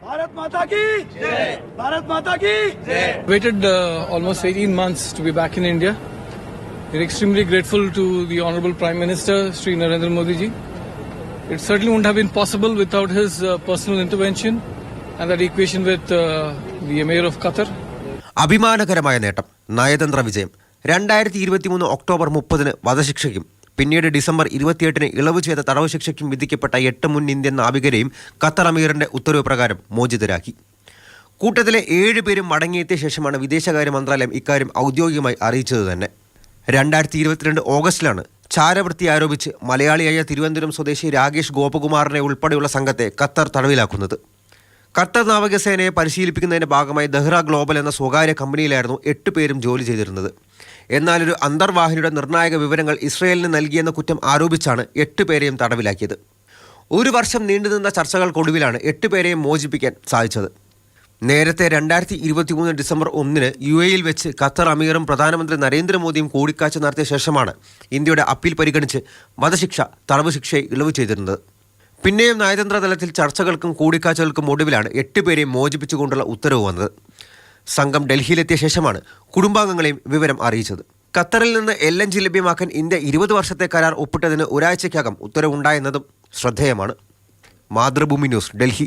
भारत माता की जय। भारत माता की जय। Waited almost 18 months to be back in India. We're extremely grateful to the Honorable Prime Minister, Sri Narendra Modi ji. It certainly wouldn't have been possible without his personal intervention and that equation with the Emir of Qatar. അഭിമാനകരമായ നേട്ടം, നയതന്ത്ര വിജയം. 2023 October 30 വധശിക്ഷയ്ക്കും പിന്നീട് December 28 ഇളവ് ചെയ്ത തടവ് ശിക്ഷയ്ക്കും വിധിക്കപ്പെട്ട 8 മുൻ ഇന്ത്യൻ നാവികരെയും ഖത്തർ അമീറിന്റെ ഉത്തരവ് പ്രകാരം മോചിതരാക്കി. കൂട്ടത്തിലെ 7 പേരും മടങ്ങിയെത്തിയ ശേഷമാണ് വിദേശകാര്യ മന്ത്രാലയം ഇക്കാര്യം ഔദ്യോഗികമായി അറിയിച്ചത് തന്നെ. 2022 ഓഗസ്റ്റിലാണ് ചാരവൃത്തി ആരോപിച്ച് മലയാളിയായ തിരുവനന്തപുരം സ്വദേശി രാകേഷ് ഗോപകുമാറിനെ ഉൾപ്പെടെയുള്ള സംഘത്തെ ഖത്തർ തടവിലാക്കുന്നത്. ഖത്തർ നാവികസേനയെ പരിശീലിപ്പിക്കുന്നതിന്റെ ഭാഗമായി ദഹ്റ ഗ്ലോബൽ എന്ന സ്വകാര്യ കമ്പനിയിലായിരുന്നു 8 പേരും ജോലി ചെയ്തിരുന്നത്. എന്നാൽ ഒരു അന്തർവാഹിനിയുടെ നിർണായക വിവരങ്ങൾ ഇസ്രയേലിന് നൽകിയെന്ന കുറ്റം ആരോപിച്ചാണ് 8 പേരെയും തടവിലാക്കിയത്. 1 വർഷം നീണ്ടുനിന്ന ചർച്ചകൾക്കൊടുവിലാണ് 8 പേരെയും മോചിപ്പിക്കാൻ സാധിച്ചത്. നേരത്തെ 2023 ഡിസംബർ 1 UAE-യിൽ വെച്ച് ഖത്തർ അമീറും പ്രധാനമന്ത്രി നരേന്ദ്രമോദിയും കൂടിക്കാഴ്ച നടത്തിയ ശേഷമാണ് ഇന്ത്യയുടെ അപ്പീൽ പരിഗണിച്ച് വധശിക്ഷ തടവ് ശിക്ഷയെ ഇളവ് ചെയ്തിരുന്നത്. പിന്നെയും നയതന്ത്ര തലത്തിൽ ചർച്ചകൾക്കും കൂടിക്കാഴ്ചകൾക്കും ഒടുവിലാണ് 8 പേരെയും മോചിപ്പിച്ചുകൊണ്ടുള്ള ഉത്തരവ് വന്നത്. സംഘം ഡൽഹിയിലെത്തിയ ശേഷമാണ് കുടുംബാംഗങ്ങളെയും വിവരം അറിയിച്ചത്. ഖത്തറിൽ നിന്ന് LNG ലഭ്യമാക്കാൻ ഇന്ത്യ 20 വർഷത്തെ കരാർ ഒപ്പിട്ടതിന് ഒരാഴ്ചയ്ക്കകം ഉത്തരവുണ്ടായെന്നതും ശ്രദ്ധേയമാണ്. മാതൃഭൂമി ന്യൂസ്, ഡൽഹി.